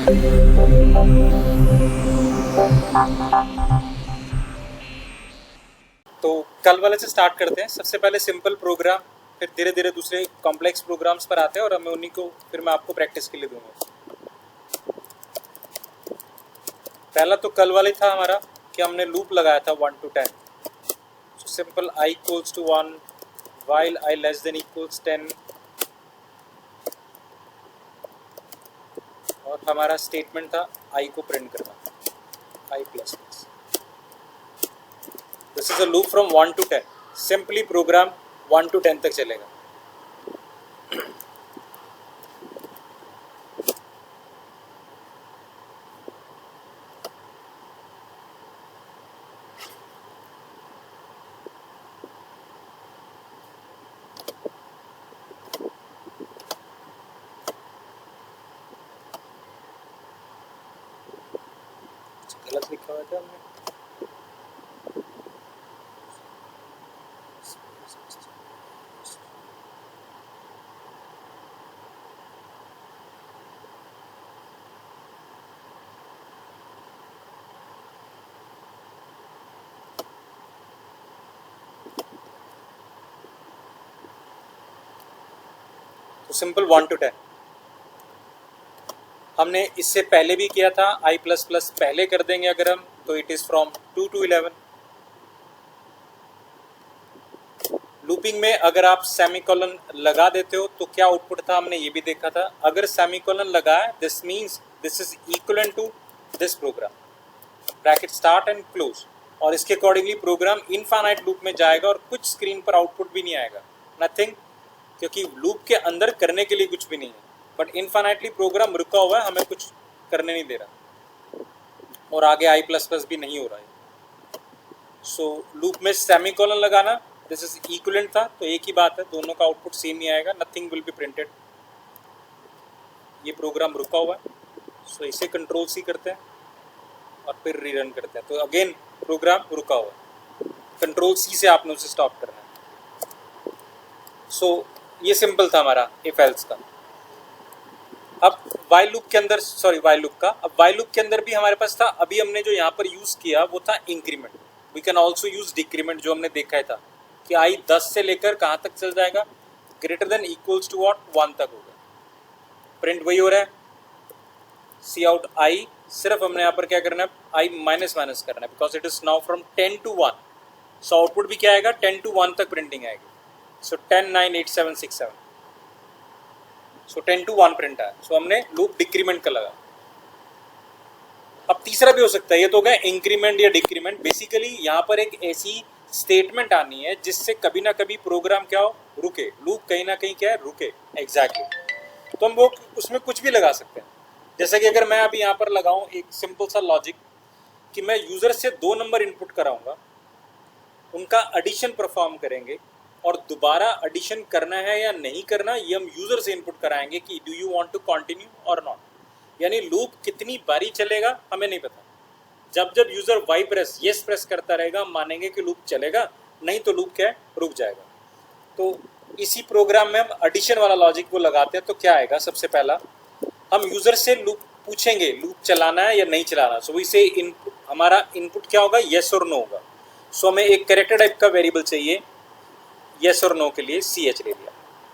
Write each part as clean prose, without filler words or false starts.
तो कल वाले से स्टार्ट करते हैं। सबसे पहले सिंपल प्रोग्राम, फिर धीरे धीरे दूसरे कॉम्प्लेक्स प्रोग्राम्स पर आते हैं और हमें उन्हीं को फिर मैं आपको प्रैक्टिस के लिए दूंगा। पहला तो कल वाले था हमारा कि हमने लूप लगाया था 1 to 10। So simple i equals to 1 while i less than equals 10, और हमारा स्टेटमेंट था i को प्रिंट करना, i plus plus. This is a loop from 1 to 10। Simply program 1 to 10 तक चलेगा। गलत लिखा हुआ था हमने। तो सिंपल 1 to 10 हमने इससे पहले भी किया था। i प्लस प्लस पहले कर देंगे अगर हम, तो it is from 2 to 11। Looping में अगर आप सेमीकोलन लगा देते हो तो क्या आउटपुट था, हमने ये भी देखा था। अगर सेमीकोलन लगाए this means this is equal to this program, bracket start and close, और इसके अकॉर्डिंगली प्रोग्राम इनफाइनाइट लूप में जाएगा और कुछ स्क्रीन पर आउटपुट भी नहीं आएगा, नथिंग, क्योंकि लूप के अंदर करने के लिए कुछ भी नहीं है। बट इनफाइनाइटली प्रोग्राम रुका हुआ है, हमें कुछ करने नहीं दे रहा, और आगे i प्लस प्लस भी नहीं हो रहा है। सो लूप में सेमीकोलन लगाना, दिस इज इक्विवेलेंट था, तो एक ही बात है, दोनों का आउटपुट सेम ही आएगा, नथिंग विल बी प्रिंटेड। ये प्रोग्राम रुका हुआ है, सो इसे कंट्रोल सी करते हैं और फिर रीरन करते हैं। तो अगेन प्रोग्राम रुका हुआ है, कंट्रोल सी से आपने उसे स्टॉप करना है। सो ये सिंपल था हमारा इफ एल्स का। अब वाइल लूप के अंदर, सॉरी वाइल लूप का, अब वाइल लूप के अंदर भी हमारे पास था, अभी हमने जो यहाँ पर यूज किया वो था increment. We can also use decrement, जो हमने देखा था कि i 10 से लेकर कहाँ तक चल जाएगा, greater than equals to what 1 तक होगा। प्रिंट वही हो रहा है, सी आउट i, सिर्फ हमने यहाँ पर क्या करना है, i माइनस माइनस करना है, because it is now from 10 to 1। So output भी क्या आएगा, 10 to 1 तक प्रिंटिंग आएगी। सो 10 9 8 7 6 7, सो 10 to 1 प्रिंट आया। सो हमने लूप डिक्रीमेंट का लगा। अब तीसरा भी हो सकता है, ये तो हो गया इंक्रीमेंट या डिक्रीमेंट। बेसिकली यहाँ पर एक ऐसी स्टेटमेंट आनी है जिससे कभी ना कभी प्रोग्राम क्या हो, रुके, लूप कहीं ना कहीं क्या है, रुके। एग्जैक्टली। तो हम वो उसमें कुछ भी लगा सकते हैं। जैसे कि अगर मैं अभी यहाँ पर लगाऊं एक सिंपल सा लॉजिक कि मैं यूजर से 2 नंबर इनपुट कराऊंगा, उनका एडिशन परफॉर्म करेंगे, और दोबारा एडिशन करना है या नहीं करना ये हम यूजर से इनपुट कराएंगे कि do you want to continue और नॉट। यानी लूप कितनी बारी चलेगा हमें नहीं पता। जब जब user Y press yes press करता रहेगा, हम मानेंगे कि लूप चलेगा, नहीं तो लूप क्या है, रुक जाएगा। तो इसी प्रोग्राम में हम एडिशन वाला लॉजिक वो लगाते हैं। तो क्या आएगा, सबसे पहला हम यूजर से लूप पूछेंगे लूप चलाना है या नहीं चलाना। सो इसे इनपुट, हमारा इनपुट क्या होगा, येस और नो होगा। सो हमें एक कैरेक्टर टाइप का वेरिएबल चाहिए, येस और नो के लिए ch ले लिया,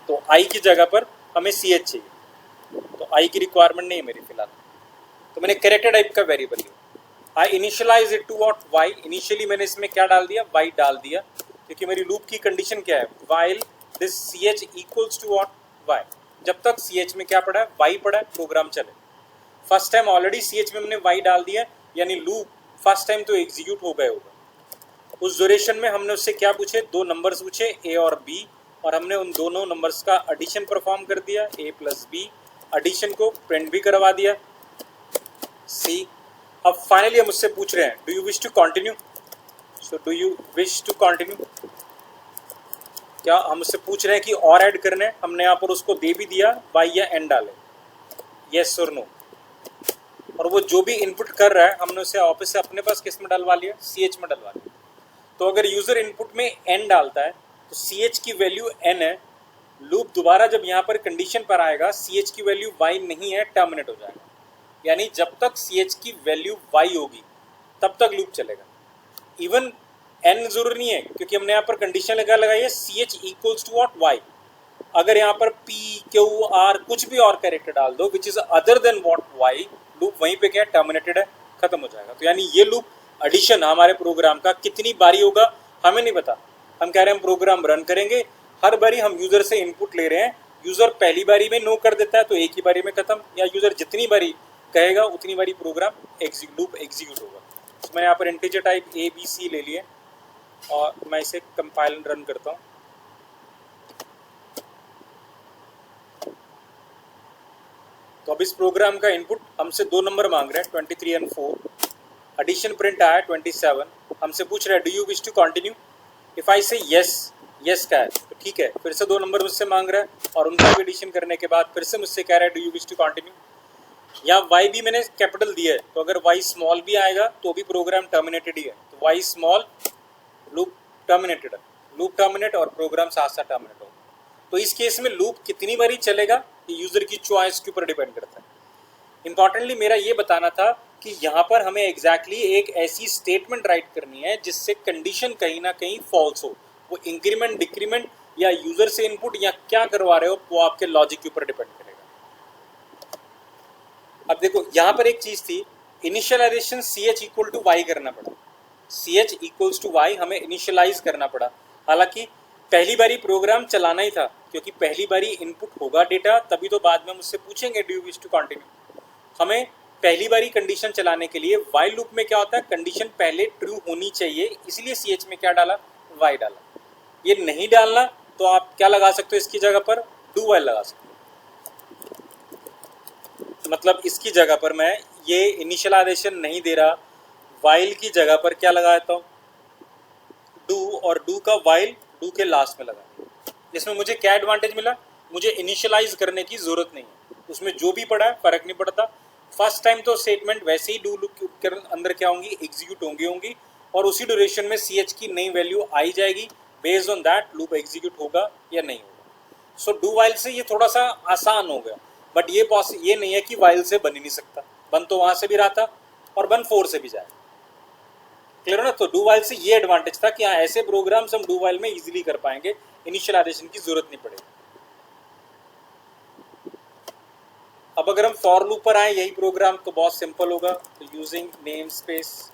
तो i की जगह पर हमें ch चाहिए, तो i की रिक्वायरमेंट नहीं है मेरी फिलहाल, तो मैंने कैरेक्टर टाइप का वेरिएबल लिया। I initialize it to what, y। Initially मैंने इसमें क्या डाल दिया, y डाल दिया, क्योंकि मेरी लूप की कंडीशन क्या है, while this ch equals to what, y। जब तक ch में क्या पड़ा है, y पड़ा है, प्रोग्राम चले। फर्स्ट टाइम ऑलरेडी ch में हमने y डाल दिया, यानी लूप फर्स्ट टाइम तो एग्जीक्यूट हो गए होगा। उस ड्यूरेशन में हमने उससे क्या पूछे, 2 नंबर्स पूछे, a और b, और हमने उन दोनों नंबर्स का एडिशन परफॉर्म कर दिया, a प्लस b। एडिशन को प्रिंट भी करवा दिया, c। अब फाइनली हम उससे पूछ रहे हैं, do you wish to continue. So do you wish to continue, क्या हम उससे पूछ रहे हैं कि और ऐड करने, हमने यहाँ पर उसको दे भी दिया, y या n डाले, येस और नो। और वो जो भी इनपुट कर रहा है हमने उसे वापस से अपने पास किस में डलवा लिया, ch में डलवा लिया। तो अगर यूजर इनपुट में n डालता है तो ch की वैल्यू n है, लूप दोबारा जब यहाँ पर कंडीशन पर आएगा ch की वैल्यू y नहीं है, टर्मिनेट हो जाएगा। यानी जब तक CH की वैल्यू y होगी तब तक लूप चलेगा। इवन n जरूरी नहीं है, क्योंकि हमने यहाँ पर कंडीशन लगाई है CH equals to what y। अगर यहाँ पर P Q R कुछ भी और कैरेक्टर डाल दो which is other than what y, loop वहीं पे क्या टर्मिनेटेड है, खत्म हो जाएगा। तो यानी ये लूप एडिशन हमारे प्रोग्राम का कितनी बारी होगा हमें नहीं पता, हम कह रहे हैं हम प्रोग्राम रन करेंगे, हर बारी हम यूजर से इनपुट ले रहे हैं, यूजर पहली बारी में नो कर देता है तो एक ही बारी में खत्म, या यूजर जितनी बारी कहेगा उतनी बारी प्रोग्राम लूप एग्जीक्यूट होगा। तो मैं यहाँ पर इंटीजर टाइप ABC ले लिए और मैं इसे कंपाइल रन करता हूँ। तो अब इस प्रोग्राम का इनपुट हमसे 2 नंबर मांग रहा है 23 एंड 4, एडिशन प्रिंट आया 27, हमसे पूछ रहा है do you wish to continue. If I say yes का है तो ठीक है, फिर से 2 नंबर मुझसे मांग रहा है और उनका भी एडिशन करने के बाद फिर से मुझसे कह रहा है do you wish to continue. यहाँ y भी मैंने कैपिटल दिया है, तो अगर y स्मॉल भी आएगा तो भी प्रोग्राम टर्मिनेटेड ही है, तो y स्मॉल लूप टर्मिनेटेड है, लूप टर्मिनेट और प्रोग्राम साथ साथ टर्मिनेट होगा। तो इस केस में लूप कितनी बारी चलेगा ये यूजर की चॉइस के ऊपर डिपेंड करता है। इंपॉर्टेंटली मेरा ये बताना था कि यहाँ पर हमें एग्जैक्टली एक ऐसी स्टेटमेंट राइट करनी है जिससे कंडीशन कहीं ना कहीं फॉल्स हो, वो इंक्रीमेंट डिक्रीमेंट या यूजर से इनपुट या क्या करवा रहे हो वो आपके लॉजिक के ऊपर डिपेंड करेगा। अब देखो यहाँ पर एक चीज थी, initialization CH equal to y करना पड़ा, CH इक्वल्स टू y हमें इनिशियलाइज करना पड़ा। हालांकि पहली बारी प्रोग्राम चलाना ही था, क्योंकि पहली बारी इनपुट होगा डेटा तभी तो बाद में मुझसे पूछेंगे do you wish to continue. हमें पहली बारी कंडीशन चलाने के लिए while लूप में क्या होता है, कंडीशन पहले ट्रू होनी चाहिए, इसलिए CH में क्या डाला, y डाला। ये नहीं डालना तो आप क्या लगा सकते हो इसकी जगह पर, डू while लगा सकते हो। मतलब इसकी जगह पर मैं ये इनिशियलाइजेशन नहीं दे रहा, while की जगह पर क्या लगा देता हूँ, डू, और डू का while डू के लास्ट में लगा। इसमें मुझे क्या एडवांटेज मिला, मुझे इनिशियलाइज करने की जरूरत नहीं है, उसमें जो भी पड़ा है फर्क नहीं पड़ता। फर्स्ट टाइम तो स्टेटमेंट वैसे ही डू लूप के अंदर क्या होंगी, एग्जीक्यूट होंगी और उसी ड्यूरेशन में CH की नई वैल्यू आई जाएगी, based on that loop execute होगा या नहीं होगा। सो डू वाइल से ये थोड़ा सा आसान हो गया, बट ये नहीं है कि वाइल से बन ही नहीं सकता, बन तो वहां से भी रहा था और बन 4 से भी जाए, क्लियर ना। तो डू वाइल से ये एडवांटेज था कि हाँ ऐसे प्रोग्राम्स हम डू वाइल में इजीली कर पाएंगे, इनिशियलाइजेशन की जरूरत नहीं पड़ेगी। अब अगर हम फॉर लूप पर आए यही प्रोग्राम तो बहुत सिंपल होगा, तो यूजिंग नेम स्पेस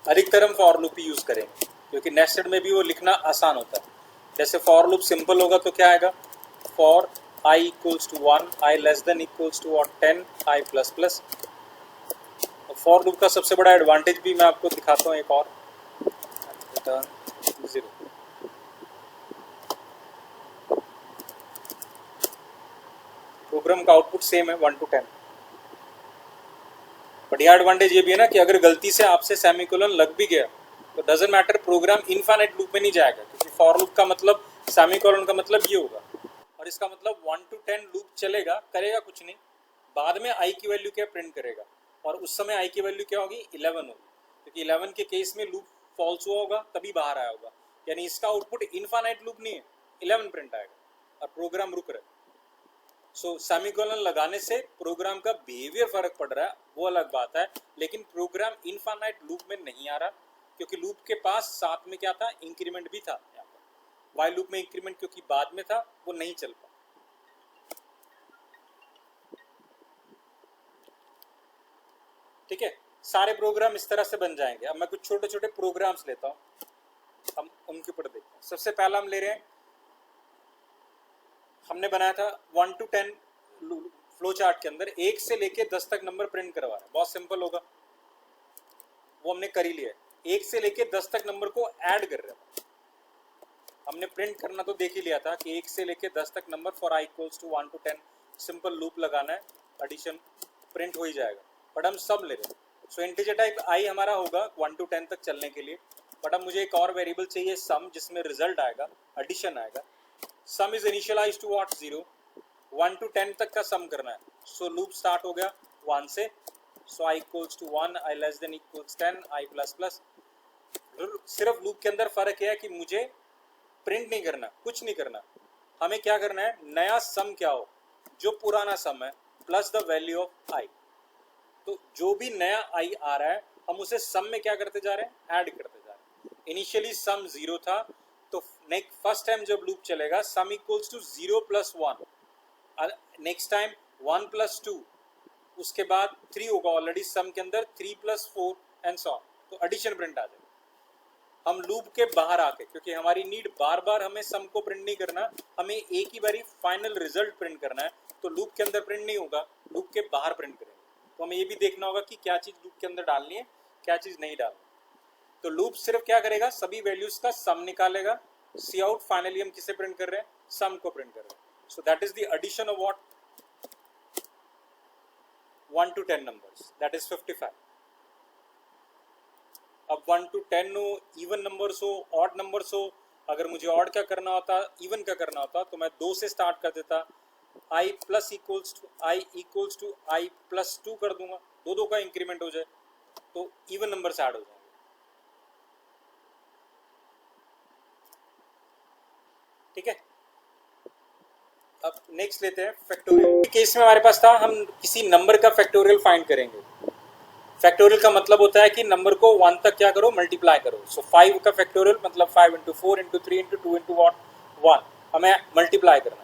अधिकतर हम फॉर लूप ही यूज करेंगे, क्योंकि नेस्टेड में भी वो लिखना आसान होता है। जैसे फॉर लूप सिंपल होगा तो क्या आएगा, for I equals to 1, I less than equals to 10, I plus plus. For loop का सबसे बड़ा एडवांटेज भी मैं आपको दिखाता हूँ एक और, रिटर्न 0। प्रोग्राम का आउटपुट सेम है 1 to 10, बट यह एडवांटेज ये भी है ना कि अगर गलती से आपसे सेमीकोलन लग भी गया तो doesn't matter, program infinite loop में नहीं जाएगा, क्योंकि फॉर लूप का मतलब सेमीकोलन का मतलब ये होगा, और इसका मतलब 1 to 10 लूप चलेगा, करेगा कुछ नहीं, बाद में I की वैल्यू क्या प्रिंट करेगा, और उस समय I की वैल्यू क्या होगी, 11 होगी, क्योंकि 11 के केस में लूप फॉल्स हुआ होगा तभी बाहर आया होगा, यानी इसका आउटपुट इनफाइनाइट लूप नहीं है, 11 प्रिंट आएगा और प्रोग्राम रुक रहा है। सो सेमीकोलन लगाने से प्रोग्राम का बिहेवियर फर्क पड़ रहा है वो अलग बात है, लेकिन प्रोग्राम इनफाइनाइट लूप में नहीं आ रहा, क्योंकि लूप के पास साथ में क्या था, इंक्रीमेंट भी था। यहाँ पर वाइल लूप में इंक्रीमेंट क्योंकि बाद में था वो नहीं चल पाया। ठीक है, सारे प्रोग्राम इस तरह से बन जाएंगे। अब मैं कुछ छोटे छोटे प्रोग्राम्स लेता हूँ, हम उनके ऊपर देखते हैं। सबसे पहला हम ले रहे हैं, हमने बनाया था 1 to 10 फ्लो चार्ट के अंदर 1 से लेके 10 तक नंबर प्रिंट करवा रहा है, बहुत सिंपल होगा, वो हमने कर ही लिया है। 1 से लेके 10 तक नंबर को ऐड कर रहा है, हमने प्रिंट करना तो देख ही लिया था कि 1 से लेके 10 तक number for I equals to 1 to 10 simple loop लगाना है, एडिशन प्रिंट हो ही जाएगा, बट हम सब ले रहे हैं। सो इंटीजर टाइप I हमारा होगा 1 to 10 तक चलने के लिए, बट अब मुझे एक और वेरिएबल चाहिए सम, जिसमें रिजल्ट आएगा, एडिशन आएगा। Sum is initialized to what, 0, 1 to 10 तक का सम करना है। सो लूप स्टार्ट हो गया 1 से, so I equals to 1, I less than equals 10, I plus plus. सिर्फ लूप के अंदर फर्क है कि मुझे प्रिंट नहीं करना, कुछ नहीं करना, हमें क्या करना है, नया सम क्या हो, जो पुराना सम है प्लस द वैल्यू ऑफ आई। तो जो भी नया आई आ रहा है हम उसे सम में क्या करते जा रहे हैं, ऐड करते जा रहे हैं। इनिशियली सम 0 था, तो नेक्स्ट फर्स्ट टाइम जब लूप चलेगा sum equals to 0 plus 1, next time 1 plus 2, उसके बाद 3 होगा, ऑलरेडी सम के अंदर 3 प्लस 4 एंड सो ऑन, तो एडिशन प्रिंट आ जाएगा। हम लूप के बाहर आके, क्योंकि हमारी नीड बार बार हमें सम को प्रिंट नहीं करना, हमें एक ही बारी फाइनल रिजल्ट प्रिंट करना है, तो लूप के अंदर प्रिंट नहीं होगा, लूप के बाहर प्रिंट करेंगे। तो हमें ये भी देखना होगा कि क्या चीज़ लूप के अंदर डालनी है, क्या चीज़ नहीं डालनी। तो लूप सिर्फ क्या करेगा, सभी वैल्यूज का सम निकालेगा, सी आउट फाइनली हम किसे प्रिंट कर रहे हैं, सम को प्रिंट कर रहे हैं। So that is the addition of what 1 to 10 numbers, that is 55. अब 1 to 10 हो, इवन नंबर्स हो, ऑड नंबर्स हो, अगर मुझे ऑड का करना होता, इवन का करना होता, तो मैं 2 से स्टार्ट कर देता, i plus equals to I plus 2 कर दूंगा, दो का इंक्रीमेंट हो जाए तो इवन नंबर से ऐड हो जाएंगे। ठीक है, अब नेक्स्ट लेते हैं फैक्टोरियल। केस में हमारे पास था, हम किसी नंबर का फैक्टोरियल फाइंड करेंगे। फैक्टोरियल का मतलब होता है कि नंबर को 1 तक क्या करो, मल्टीप्लाई करो। सो 5 का फैक्टोरियल मतलब 5 into 4 into 3 into 2 into what 1, हमें मल्टीप्लाई करना है।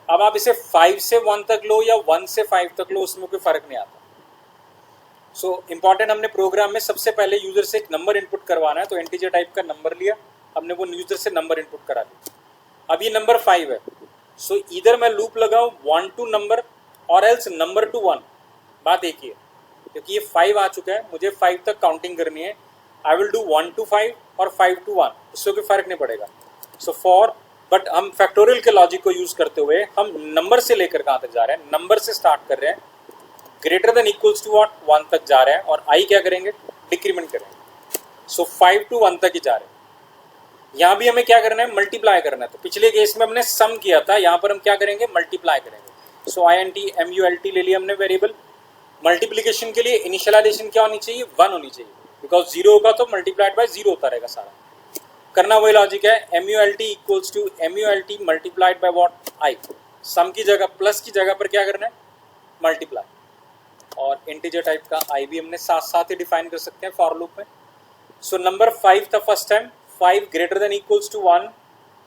अब आप इसे 5 से 1 तक लो या 1 से 5 तक लो, उसमें कोई फर्क नहीं आता। सो इम्पॉर्टेंट, हमने प्रोग्राम में सबसे पहले यूजर से एक नंबर इनपुट करवाना है, तो इंटीजर टाइप का नंबर लिया हमने, वो यूजर से नंबर इनपुट करा लिया। अब ये नंबर 5 है, सो इधर मैं लूप लगाऊं 1 to नंबर और एल्स नंबर टू 1। बात एक ही है, क्योंकि ये 5 आ चुका है, मुझे 5 तक काउंटिंग करनी है। आई विल डू 1 to 5 और 5 to 1, इससे कोई फर्क नहीं पड़ेगा। सो फॉर, बट हम फैक्टोरियल के लॉजिक को यूज करते हुए हम नंबर से लेकर कहाँ तक जा रहे हैं, नंबर से स्टार्ट कर रहे हैं, greater than equals to what 1 तक जा रहे हैं, और आई क्या करेंगे, डिक्रीमेंट करेंगे। सो 5 to 1 तक ही जा रहे हैं। यहाँ भी हमें क्या करना है, मल्टीप्लाई करना है। तो पिछले केस में हमने सम किया था, यहाँ पर हम क्या करेंगे, मल्टीप्लाई करेंगे। सो INT MULT ले लिया हमने वेरिएबल। मल्टीप्लिकेशन के लिए इनिशियलाइजेशन क्या होनी चाहिए, 1 होनी चाहिए, बिकॉज 0 होगा तो मल्टीप्लाइड बाय 0 होता रहेगा सारा। करना वही लॉजिक है, MULT equals to MULT multiplied by what i. Sum की जगह, प्लस की जगह पर क्या करना है, मल्टीप्लाई। और इंटीजर टाइप का आई भी हमने साथ साथ ही डिफाइन कर सकते हैं फॉर लूप में। सो नंबर 5 था first time, 5 greater than equals to 1,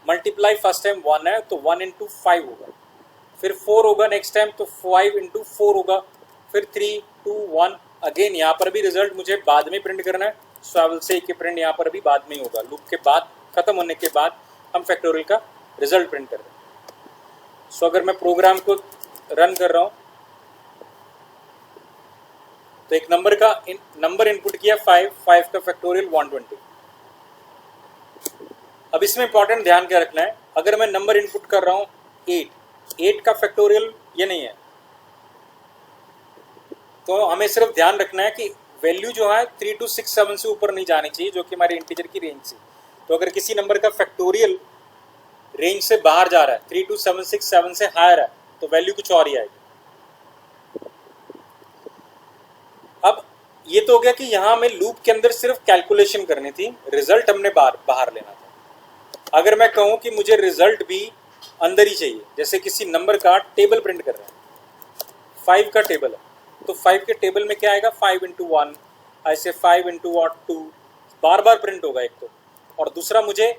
multiply first time 1 है तो 1 इंटू 5 होगा, फिर 4 होगा नेक्स्ट टाइम तो 5 इंटू 4 होगा, फिर 3 2 1। अगेन यहाँ पर भी रिजल्ट मुझे बाद में प्रिंट करना है, सो आई विल से कि प्रिंट यहाँ पर भी बाद में ही होगा। लूप के बाद खत्म होने के बाद हम फैक्टोरियल का रिजल्ट प्रिंट कर रहे हैं। सो अगर मैं प्रोग्राम को रन कर रहा हूँ तो एक नंबर का नंबर इनपुट किया 5 का फैक्टोरियल 120। अब इसमें इंपॉर्टेंट ध्यान क्या रखना है, अगर मैं नंबर इनपुट कर रहा हूं 8 का फैक्टोरियल ये नहीं है, तो हमें सिर्फ ध्यान रखना है कि वैल्यू जो है 3 to 6 7 से ऊपर नहीं जानी चाहिए, जो कि हमारे इंटीजर की रेंज से। तो अगर किसी नंबर का फैक्टोरियल रेंज से बाहर जा रहा है, 3 to 7 6 7 से हायर है, तो वैल्यू कुछ और ही आएगी। अब ये तो हो गया कि यहाँ हमें लूप के अंदर सिर्फ कैलकुलेशन करनी थी, रिजल्ट हमने बाहर लेना था। अगर मैं कहूँ कि मुझे रिजल्ट भी अंदर ही चाहिए, जैसे किसी नंबर का टेबल प्रिंट कर रहे हैं, 5 का टेबल है, तो 5 के टेबल में क्या आएगा, 5 इंटू 1, ऐसे 5 इंटू 2, बार बार प्रिंट होगा एक तो। और दूसरा मुझे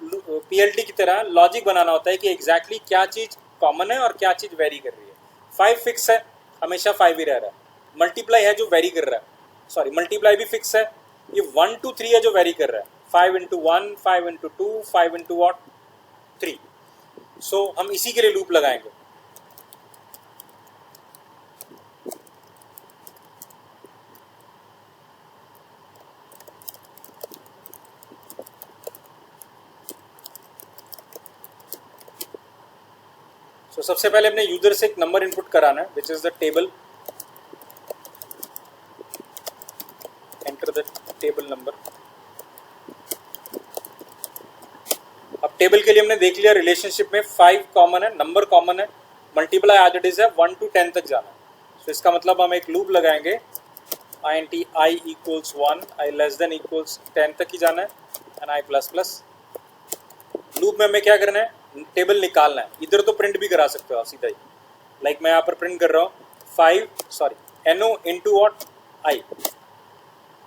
PLT की तरह लॉजिक बनाना होता है कि एग्जैक्टली क्या चीज़ कॉमन है और क्या चीज़ वेरी कर रही है। 5 फिक्स है, हमेशा 5 ही रह रहा है। मल्टीप्लाई है जो वेरी कर रहा है, सॉरी मल्टीप्लाई भी फिक्स है, ये 1 to 3 है जो वेरी कर रहा है, 5 इंटू 1, 5 इंटू 2, 5 इंटू 3। सो हम इसी के लिए लूप लगाएंगे। सो सबसे पहले अपने यूजर से एक नंबर इनपुट कराना है, which is the table, enter the table number. अब टेबल के लिए हमने देख लिया रिलेशनशिप में 5 कॉमन है, नंबर कॉमन है, मल्टीप्लाई एज इट इज है, 1 to 10 तक जाना है। सो इसका मतलब हम एक लूप लगाएंगे, INT I equals 1, I less than equals 10 तक ही जाना है, and I plus plus. Loop में हमें क्या करना है, टेबल निकालना है, इधर तो प्रिंट भी करा सकते हो आप सीधा ही, लाइक मैं यहाँ पर प्रिंट कर रहा हूँ 5 NO into what i,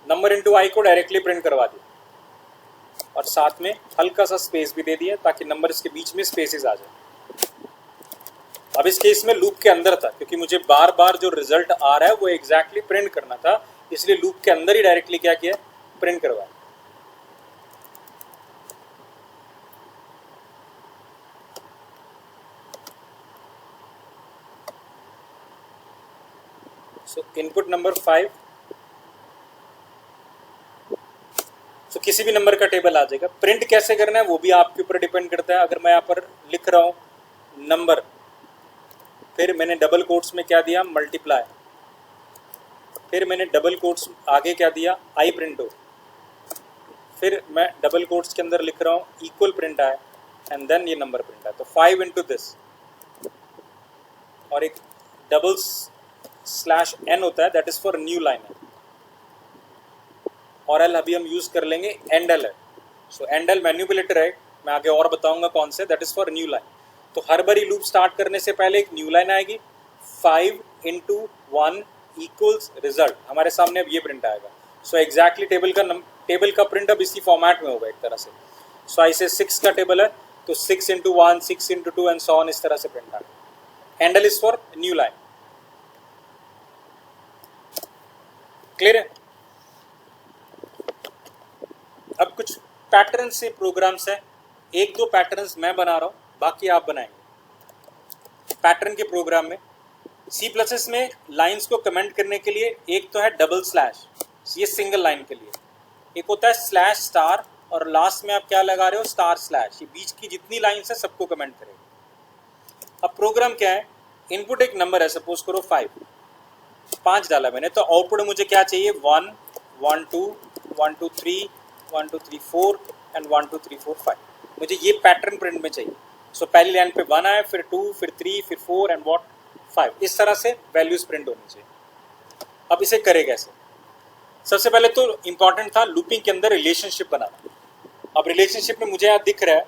number into i को डायरेक्टली प्रिंट करवा दिया और साथ में हल्का सा स्पेस भी दे दिया ताकि नंबर्स के बीच में स्पेसेस आ जाए। अब इस केस में लूप के अंदर था क्योंकि मुझे बार बार जो रिजल्ट आ रहा है वो एग्जैक्टली प्रिंट करना था, इसलिए लूप के अंदर ही डायरेक्टली क्या किया, प्रिंट करवाया। सो इनपुट नंबर 5, तो किसी भी नंबर का टेबल आ जाएगा। प्रिंट कैसे करना है वो भी आपके ऊपर डिपेंड करता है। अगर मैं यहाँ पर लिख रहा हूँ नंबर, फिर मैंने डबल कोट्स में क्या दिया, मल्टीप्लाई, फिर मैंने डबल कोट्स आगे क्या दिया, आई प्रिंट हो, फिर मैं डबल कोट्स के अंदर लिख रहा हूँ इक्वल प्रिंट आए एंड देन ये नंबर प्रिंट आए, तो 5 इंटू दिस, और एक डबल स्लैश n होता है, that is for new line है, और एल अभी हम यूज कर लेंगे एंडल है। सो एंडल मैन्युपुलेटर है, मैं आगे और बताऊंगा कौन से, that is for new line. तो हर बारी लूप स्टार्ट करने से पहले एक न्यू लाइन आएगी, 5 इंटू 1 इक्वल्स रिजल्ट, हमारे सामने अब ये प्रिंट आएगा। सो एग्जैक्टली टेबल का प्रिंट अब इसी फॉर्मेट में होगा एक तरह से। सो ऐसे 6 का टेबल है तो 6 into 1, 6 into 2 and so on, इस तरह से प्रिंट आएगा। Endl is for new line. Clear है? अब कुछ पैटर्न से प्रोग्राम्स हैं, एक दो पैटर्न्स मैं बना रहा हूं, बाकी आप बनाएंगे। पैटर्न के प्रोग्राम में C++ में लाइंस को कमेंट करने के लिए एक तो है डबल स्लैश, ये सिंगल लाइन के लिए, एक होता है स्लैश स्टार, और लास्ट में आप क्या लगा रहे हो, स्टार स्लैश, ये बीच की जितनी लाइंस है सबको कमेंट करेगा। अब प्रोग्राम क्या है, इनपुट एक नंबर है, सपोज करो 5 डाला मैंने, तो आउटपुट मुझे क्या चाहिए, 1 1 2 1 2 3 1 2 3 4 एंड 1 2 3 4 5, मुझे ये पैटर्न प्रिंट में चाहिए। सो पहली लाइन पे 1 आए, फिर 2, फिर 3, फिर 4 एंड व्हाट 5, इस तरह से वैल्यूज प्रिंट होनी चाहिए। अब इसे करे कैसे, सबसे पहले तो इंपॉर्टेंट था लूपिंग के अंदर रिलेशनशिप बनाना। अब रिलेशनशिप में मुझे यहाँ दिख रहा है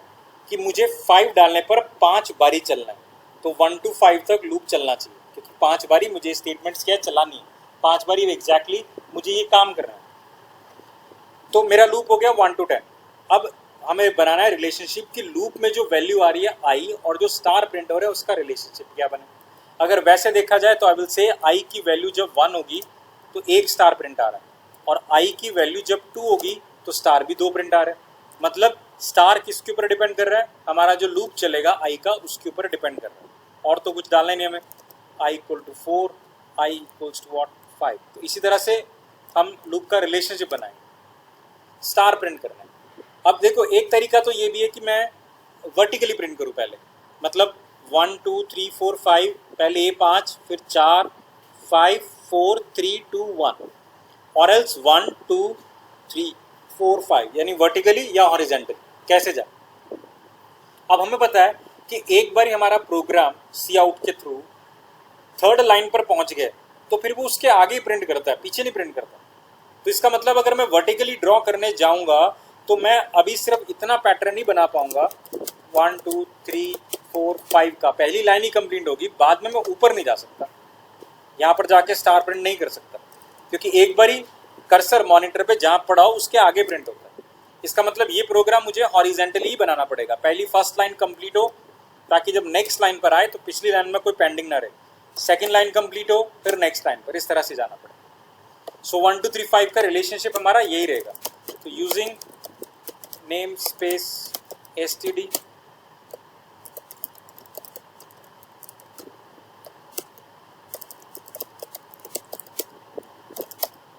कि मुझे 5 डालने पर 5 बारी चलना है, तो 1 to 5 तक लूप चलना चाहिए, क्योंकि 5 बारी मुझे स्टेटमेंट्स क्या चलानी है, 5 बारी एग्जैक्टली मुझे ये काम करना है। तो मेरा लूप हो गया 1 to 10। अब हमें बनाना है रिलेशनशिप की लूप में जो वैल्यू आ रही है आई और जो स्टार प्रिंट हो रहा है उसका रिलेशनशिप क्या बने। अगर वैसे देखा जाए तो आई विल से आई की वैल्यू जब 1 होगी तो 1 स्टार प्रिंट आ रहा है, और आई की वैल्यू जब 2 होगी तो स्टार भी 2 प्रिंट आ रहा है। मतलब स्टार किसके ऊपर डिपेंड कर रहा है, हमारा जो लूप चलेगा आई का उसके ऊपर डिपेंड कर रहा है, और तो कुछ डालना नहीं हमें। I equal to 4, i equals to what 5। तो इसी तरह से हम लूप का रिलेशनशिप बनाएंगे, स्टार प्रिंट करना है। अब देखो एक तरीका तो ये भी है कि मैं वर्टिकली प्रिंट करूँ पहले, मतलब 1 2 3 4 5, पहले ये 5, फिर 4 5 4 3 2 1, और एल्स 1 2 3 4 5, यानी वर्टिकली या हॉरिजेंटली, कैसे जाए। अब हमें पता है कि एक बार हमारा प्रोग्राम सी आउट के थ्रू 3rd लाइन पर पहुंच गए तो फिर वो उसके आगे ही प्रिंट करता है, पीछे नहीं प्रिंट करता। तो इसका मतलब अगर मैं वर्टिकली ड्रॉ करने जाऊंगा तो मैं अभी सिर्फ इतना पैटर्न ही बना पाऊंगा 1 2 3 4 5 का, पहली लाइन ही कंप्लीट होगी, बाद में मैं ऊपर नहीं जा सकता, यहाँ पर जाके स्टार प्रिंट नहीं कर सकता, क्योंकि एक बार ही कर्सर मॉनिटर पे जहाँ पड़ा हो उसके आगे प्रिंट होता है। इसका मतलब ये प्रोग्राम मुझे हॉरिजेंटली ही बनाना पड़ेगा, पहली फर्स्ट लाइन कंप्लीट हो ताकि जब नेक्स्ट लाइन पर आए तो पिछली लाइन में कोई पेंडिंग ना रहे, सेकेंड लाइन कंप्लीट हो फिर नेक्स्ट लाइन पर, इस तरह से जाना पड़ेगा। सो 1 2 3 5 का रिलेशनशिप हमारा यही रहेगा। तो यूजिंग नेम स्पेस std,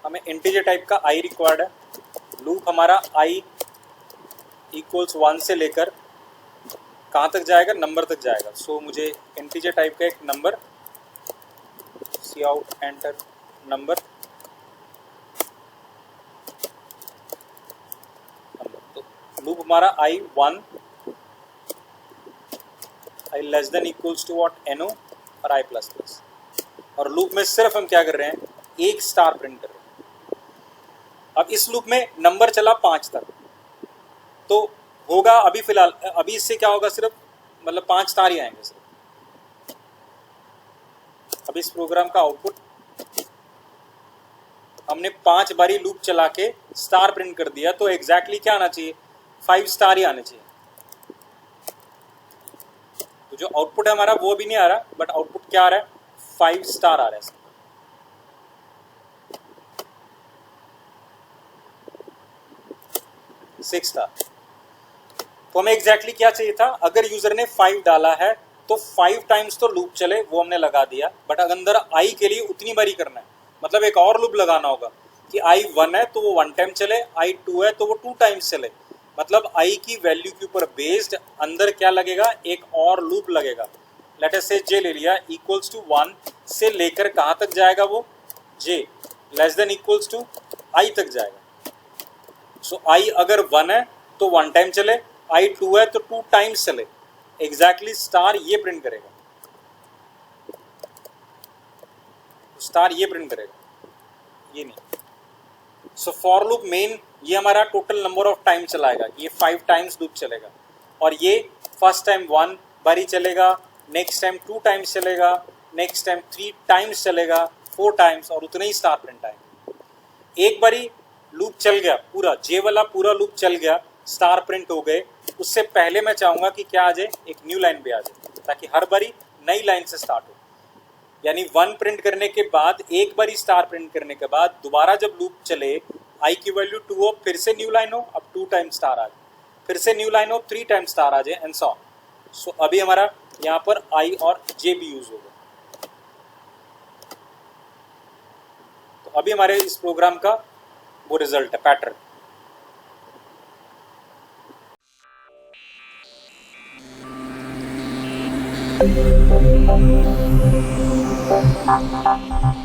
हमें इंटीजर टाइप का आई रिक्वायर्ड है। लूप हमारा आई इक्वल्स 1 से लेकर कहाँ तक जाएगा, नंबर तक जाएगा। सो मुझे इंटीजर टाइप का एक number, cout enter number, तो लूप हमारा i 1, i less than equals to what no और आई प्लस प्लस, और लूप में सिर्फ हम क्या कर रहे हैं, एक स्टार प्रिंट कर रहे हैं। अब इस लूप में नंबर चला 5 तक, तो होगा अभी फिलहाल, अभी इससे क्या होगा, सिर्फ मतलब 5 तार ही आएंगे सिर्फ। अब इस प्रोग्राम का आउटपुट हमने 5 बारी लूप चला के स्टार प्रिंट कर दिया, तो एग्जैक्टली क्या आना चाहिए, 5 स्टार ही आने चाहिए। तो जो आउटपुट है हमारा वो भी नहीं आ रहा, बट आउटपुट क्या आ रहा है, 5 स्टार आ रहा है। 6 स्टार। तो हमें एग्जैक्टली क्या चाहिए था, अगर यूजर ने 5 डाला है तो 5 टाइम्स तो लूप चले, वो हमने लगा दिया, बट अंदर आई के लिए उतनी बारी करना है, मतलब एक और लूप लगाना होगा कि आई 1 है तो वो 1 टाइम चले, आई 2 है तो वो 2 टाइम्स चले, मतलब आई की वैल्यू के ऊपर बेस्ड अंदर क्या लगेगा, एक और लूप लगेगा। लेट अस से जे ले लिया, इक्वल्स टू 1 से लेकर कहाँ तक जाएगा वो, जे लेस देन इक्वल्स टू आई तक जाएगा। सो आई अगर 1 है तो 1 टाइम चले, आई 2 है तो 2 टाइम्स चले, एग्जैक्टली स्टार ये प्रिंट करेगा, स्टार ये प्रिंट करेगा, ये नहीं। सो फॉर लूप मेन ये हमारा टोटल नंबर ऑफ टाइम चलाएगा, ये 5 टाइम्स लूप चलेगा, और ये फर्स्ट टाइम 1 बारी चलेगा, नेक्स्ट टाइम 2 टाइम्स चलेगा, नेक्स्ट टाइम 3 टाइम्स चलेगा, 4 टाइम्स, और उतने ही स्टार प्रिंट आएंगे। एक बारी लूप चल गया पूरा, जे वाला पूरा लूप चल गया, स्टार प्रिंट हो गए, उससे पहले मैं चाहूंगा कि क्या आ जाए, एक न्यू लाइन पे आ जाए, ताकि हर बारी नई लाइन से स्टार्ट हो। यानी 1 प्रिंट करने के बाद, एक बारी स्टार प्रिंट करने के बाद दोबारा जब लूप चले, आई की वैल्यू 2 हो, फिर से न्यू लाइन हो, अब 2 टाइम स्टार आ जाए, फिर से न्यू लाइन हो, 3 टाइम स्टार आ जाए, एंड सो ऑन। सो अभी हमारा यहाँ पर आई और जे भी यूज होगा। तो अभी हमारे इस प्रोग्राम का वो रिजल्ट है, पैटर्न। Thank you.